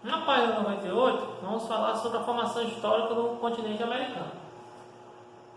Na página 98, vamos falar sobre a formação histórica do continente americano.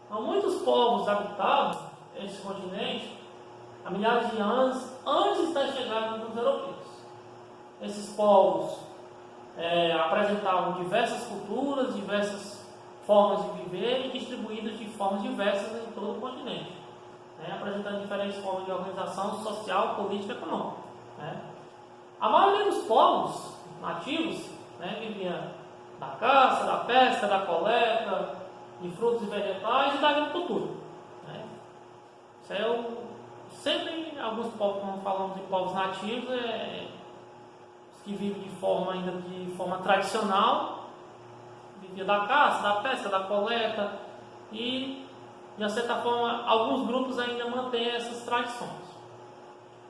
Então, muitos povos habitavam este continente há milhares de anos antes da chegada dos europeus. Esses povos apresentavam diversas culturas, diversas formas de viver e distribuídas de formas diversas em todo o continente, apresentando diferentes formas de organização social, política e econômica. A maioria dos povos nativos vivia da caça, da pesca, da coleta de frutos e vegetais e da agricultura. Isso sempre alguns povos, quando falamos de povos nativos, os que vivem de forma tradicional, vivia da caça, da pesca, da coleta e, de certa forma, alguns grupos ainda mantêm essas tradições.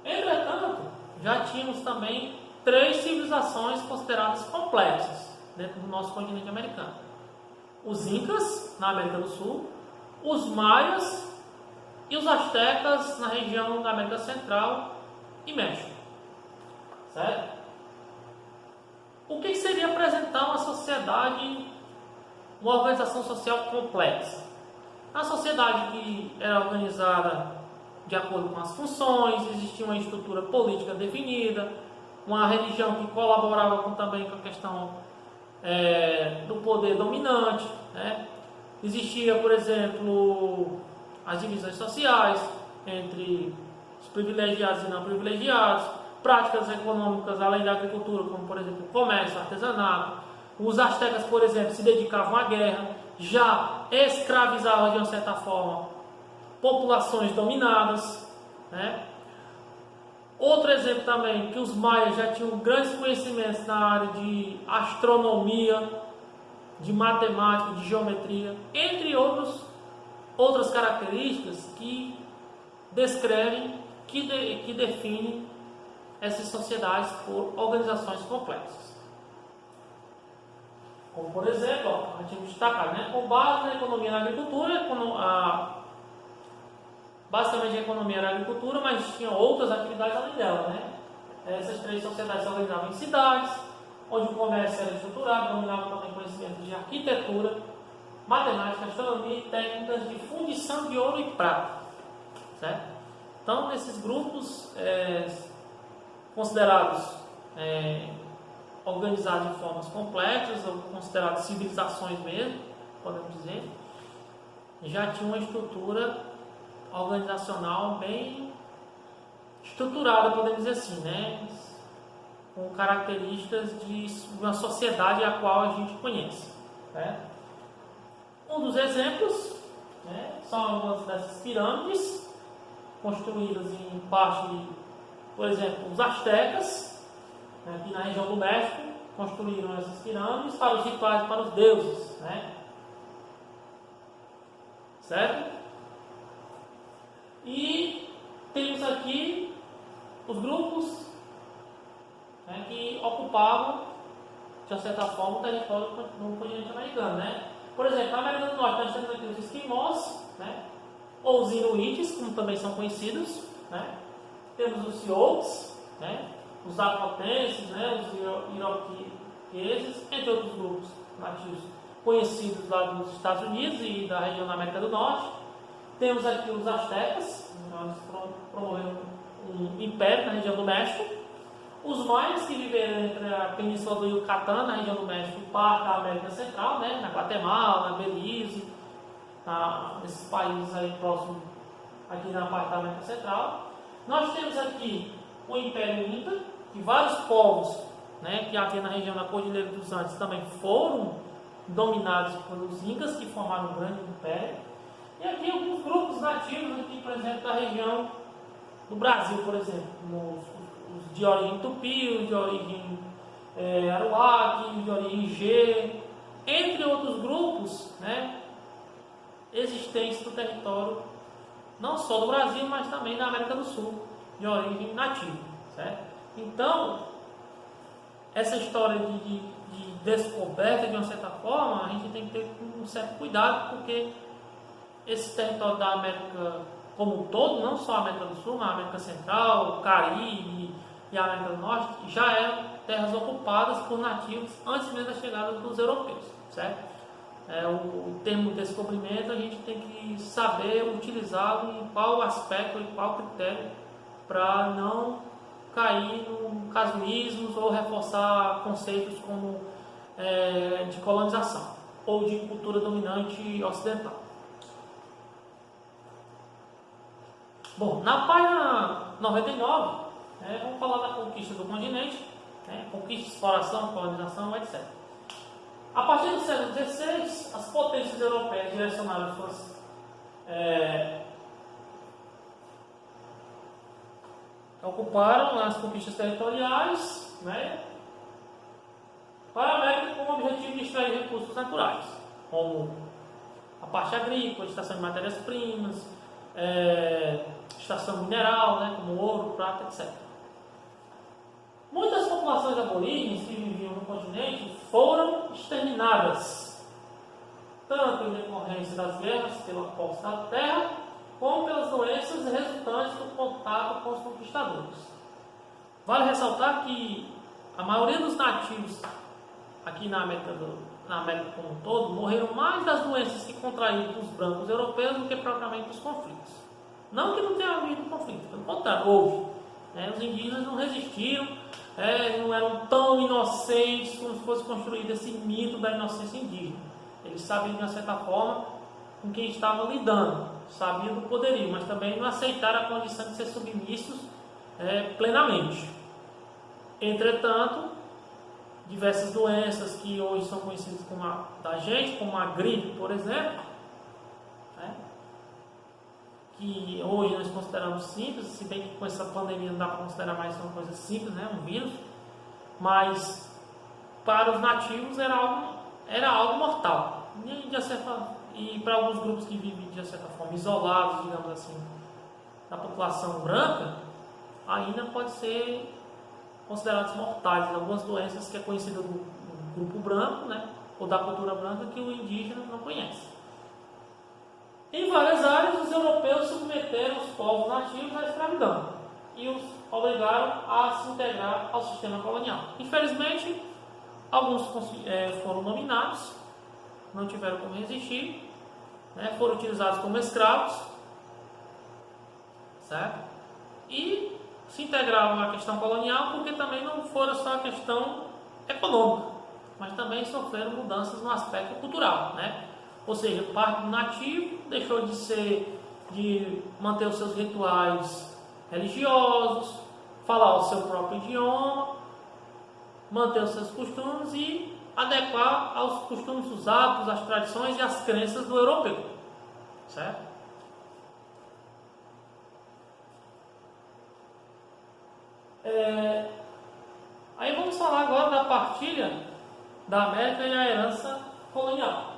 Entretanto, já tínhamos também 3 civilizações consideradas complexas dentro do nosso continente americano: os Incas, na América do Sul, os Maias e os Aztecas, na região da América Central e México. Certo? O que seria apresentar uma sociedade, uma organização social complexa? A sociedade que era organizada de acordo com as funções, existia uma estrutura política definida, uma religião que colaborava também com a questão do poder dominante. Existia, por exemplo, as divisões sociais entre os privilegiados e não privilegiados, práticas econômicas além da agricultura, como por exemplo o comércio, artesanato. Os astecas, por exemplo, se dedicavam à guerra, já escravizavam de uma certa forma populações dominadas. Outro exemplo também, que os maias já tinham grandes conhecimentos na área de astronomia, de matemática, de geometria, entre outras características que descrevem, que definem essas sociedades por organizações complexas. Como por exemplo, a gente destacar, com base na economia e na agricultura, basicamente a economia era a agricultura, mas tinha outras atividades além dela. Essas 3 sociedades se organizavam em cidades, onde o comércio era estruturado, dominavam também conhecimentos de arquitetura, matemática, astronomia e técnicas de fundição de ouro e prata. Certo? Então, nesses grupos considerados organizados de formas complexas, ou considerados civilizações mesmo, podemos dizer, já tinha uma estrutura organizacional bem estruturada, podemos dizer assim, com características de uma sociedade a qual a gente conhece. Um dos exemplos são algumas dessas pirâmides, construídas em parte, por exemplo, os astecas, aqui na região do México, construíram essas pirâmides para os rituais, para os deuses. Certo? E temos aqui os grupos que ocupavam, de certa forma, o território no continente americano. Por exemplo, na América do Norte nós temos aqui os esquimós, ou os inuites, como também são conhecidos. Temos os sioux, os aquatenses, os iroqueses, entre outros grupos nativos conhecidos lá dos Estados Unidos e da região da América do Norte. Temos aqui os astecas, eles promoveram um império na região do México. Os maias, que viveram entre a península do Yucatán, na região do México, e parte da América Central, na Guatemala, na Belize, nesses países aí próximos, aqui na parte da América Central. Nós temos aqui o Império Inca, que vários povos que havia na região da Cordilheira dos Andes também foram dominados pelos Incas, que formaram um grande império. E aqui alguns grupos nativos, aqui, por exemplo, da região do Brasil, por exemplo, os de origem tupi, os de origem aruaque, de origem G, entre outros grupos existentes no território, não só do Brasil, mas também da América do Sul, de origem nativa. Certo? Então, essa história de descoberta, de uma certa forma, a gente tem que ter um certo cuidado, porque esse território da América como um todo, não só a América do Sul, mas a América Central, o Caribe e a América do Norte, já é terras ocupadas por nativos antes mesmo da chegada dos europeus, certo? O termo descobrimento a gente tem que saber utilizá-lo em qual aspecto e qual critério para não cair em casuísmos ou reforçar conceitos como de colonização ou de cultura dominante ocidental. Bom, na página 99, vamos falar da conquista do continente, conquista, exploração, colonização, etc. A partir do século XVI, as potências europeias direcionaram suas ocuparam as conquistas territoriais, para a América com o objetivo de extrair recursos naturais, como a parte agrícola, extração de matérias-primas, extração mineral, como ouro, prata, etc. Muitas populações aborígenes que viviam no continente foram exterminadas, tanto em decorrência das guerras pela posse da terra, como pelas doenças resultantes do contato com os conquistadores. Vale ressaltar que a maioria dos nativos aqui na América como um todo morreram mais das doenças que contraíram os brancos europeus do que propriamente dos conflitos. Não que não tenha havido conflito, pelo contrário, houve. Os indígenas não resistiram, não eram tão inocentes como se fosse construído esse mito da inocência indígena. Eles sabiam, de uma certa forma, com quem estavam lidando, sabiam do poderio, mas também não aceitaram a condição de ser submissos plenamente. Entretanto, diversas doenças que hoje são conhecidas como como a gripe, por exemplo, que hoje nós consideramos simples, se bem que com essa pandemia não dá para considerar mais uma coisa simples, um vírus, mas para os nativos era algo mortal. E para alguns grupos que vivem de certa forma isolados, digamos assim, da população branca, ainda pode ser considerados mortais. Algumas doenças que é conhecida do grupo branco, ou da cultura branca, que o indígena não conhece. Em várias áreas, os europeus submeteram os povos nativos à escravidão e os obrigaram a se integrar ao sistema colonial. Infelizmente, alguns foram dominados, não tiveram como resistir, foram utilizados como escravos, certo? E se integraram à questão colonial porque também não foram só a questão econômica, mas também sofreram mudanças no aspecto cultural, Ou seja, parte do nativo deixou de manter os seus rituais religiosos, falar o seu próprio idioma, manter os seus costumes e adequar aos costumes, os hábitos, as tradições e as crenças do europeu, certo? Aí vamos falar agora da partilha da América e a herança colonial.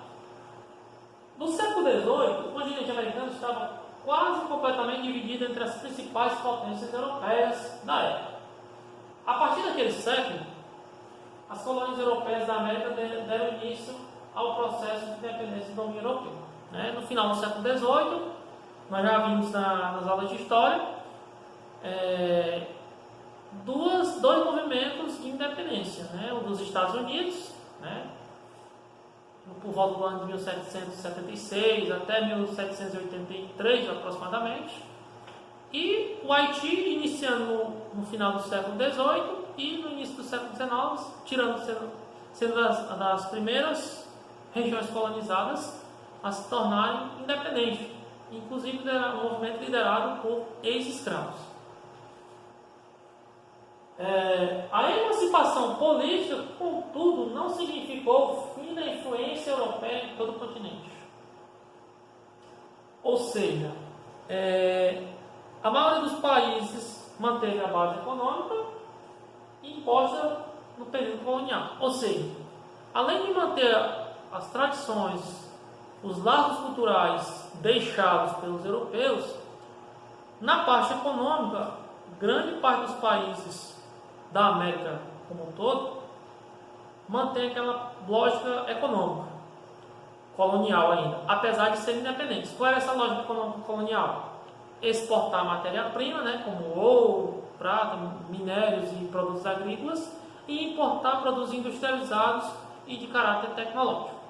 No século XVIII, o continente americano estava quase completamente dividido entre as principais potências europeias da época. A partir daquele século, as colônias europeias da América deram início ao processo de independência do domínio europeu. No final do século XVIII, nós já vimos nas aulas de história, dois movimentos de independência, o dos Estados Unidos, por volta do ano de 1776 até 1783 aproximadamente, e o Haiti iniciando no final do século XVIII e no início do século XIX, sendo das primeiras regiões colonizadas a se tornarem independentes, inclusive um movimento liderado por ex-escravos. A emancipação política, contudo, não significou o fim da influência europeia em todo o continente. Ou seja, a maioria dos países manteve a base econômica imposta no período colonial. Ou seja, além de manter as tradições, os laços culturais deixados pelos europeus, na parte econômica, grande parte dos países da América como um todo mantém aquela lógica econômica colonial ainda, apesar de serem independentes. Qual era essa lógica econômica colonial? Exportar matéria-prima, como ouro, prata, minérios e produtos agrícolas, e importar produtos industrializados e de caráter tecnológico.